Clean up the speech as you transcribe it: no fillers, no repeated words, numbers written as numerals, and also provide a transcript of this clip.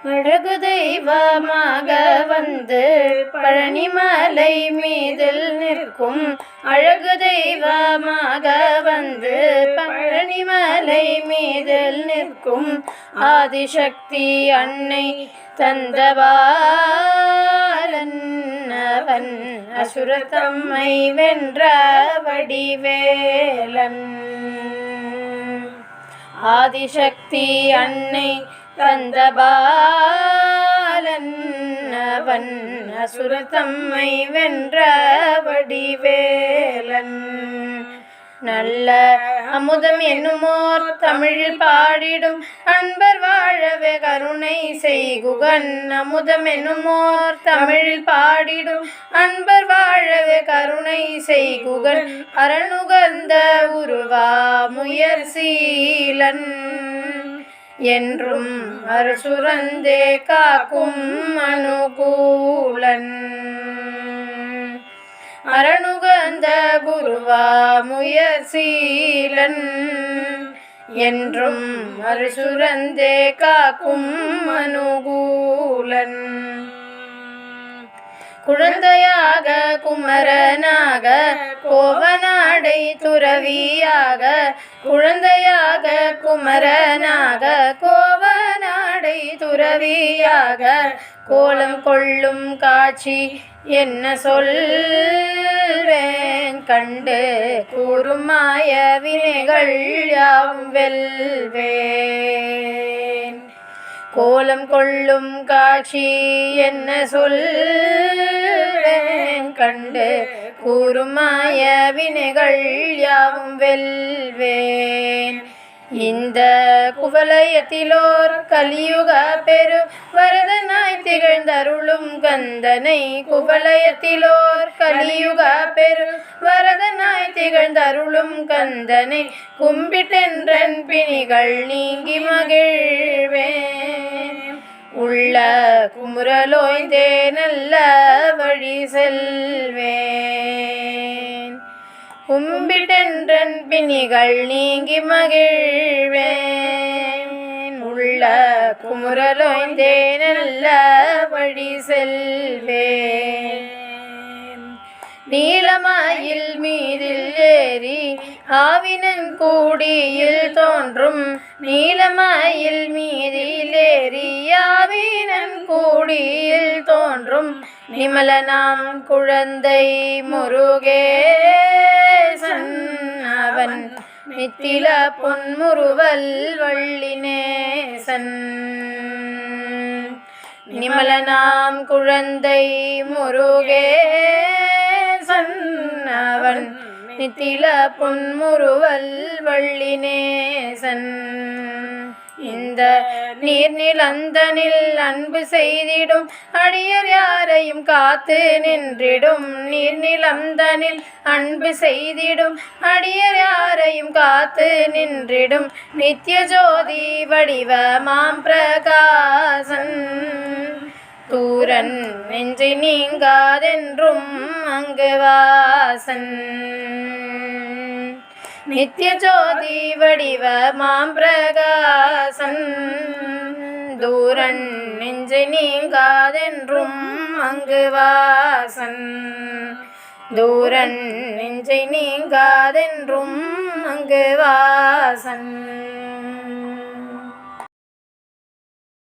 அழகு தெய்வமாக வந்து பழனிமலை மீதில் நிற்கும் அழகு தெய்வமாக வந்து பழனிமலை மீதில் நிற்கும் ஆதிசக்தி அன்னை தந்தபாலன் அவன் அசுரத்தம்மை வென்ற வடிவேலன். ஆதிசக்தி அன்னை தந்தபாலன் அவன் அசுரத்தம்மை வென்ற வடிவேலன். நல்ல அமுதம் என்னுமோர் தமிழில் பாடிடும் அன்பர் வாழவே கருணை செய்குகன். அமுதம் என்னுமோர் தமிழில் பாடிடும் அன்பர் வாழவே கருணை செய்குகன். அரணுகந்த உருவா முயற்சீலன் என்றும் அரசுரந்தே காக்கும் அனுகூலன். அரணுகந்த குருவா முயற்சீலன் என்றும் அரசுரந்தே காக்கும் அனுகூலன். குழந்தையாக குமரனாக கோவநாடை துறவியாக குழந்தையாக குமரனாக கோவநாடை துறவியாக கோலம் கொள்ளும் காட்சி என்ன சொல்வேன் கண்டு கூறும் மாய வினைகள் யாவும் வெல்வேன். கோலம் கொள்ளும் காட்சி என்ன சொல்வேன் கண்டு கூறும் மாய வினைகள் யாவும் வெல்வேன். இந்த குவலயத்திலோர் கலியுக பெரு வரதனாய் திகழ்ந்தருளும் கந்தனை குவலயத்திலோர் கலியுக பெரு வரதனாய் திகழ்ந்தருளும் கந்தனை கும்பிட்டென்றன் பிணிகள் நீங்கி மகிழ்வேன். உள்ள குமுறலோய்ந்தே நல்ல வழி செல்வேன். கும்பிட்டென்றன் பிணிகள் நீங்கி மகிழ்வேன். உள்ள குமுறலோய்ந்தே நல்ல வழி செல்வேன். நீலமயில் மீதில் ஏறி ஆவினன் கூடியில் தோன்றும் நீலமயில் மீதில் ஏறி ஆவினன் கூடியில் தோன்றும் நிமலனாம் குழந்தை முருகேசன் அவன் நித்தில பொன்முறுவல் வள்ளினேசன். நிமலனாம் குழந்தை முருகேசன் அவன் நித்தில பொன்முறுவல் வள்ளினேசன். இந்த நீர்நிலந்தனில் அன்பு செய்திடும் அடியர் யாரையும் காத்து நின்றிடும். நீர்நிலந்தனில் அன்பு செய்திடும் அடியர் யாரையும் காத்து நின்றிடும் நித்திய ஜோதி வடிவ மாம் பிரகாசன். தூரன் நெஞ்சை நீங்காதென்றும் அங்கு வாசன். நித்திய ஜோதி வடிவ மாம் பிரகாசன். தூரன் நெஞ்சை நீங்காதென்றும் அங்கு வாசன். தூரன் நெஞ்சை நீங்காதென்றும் அங்கு வாசன்.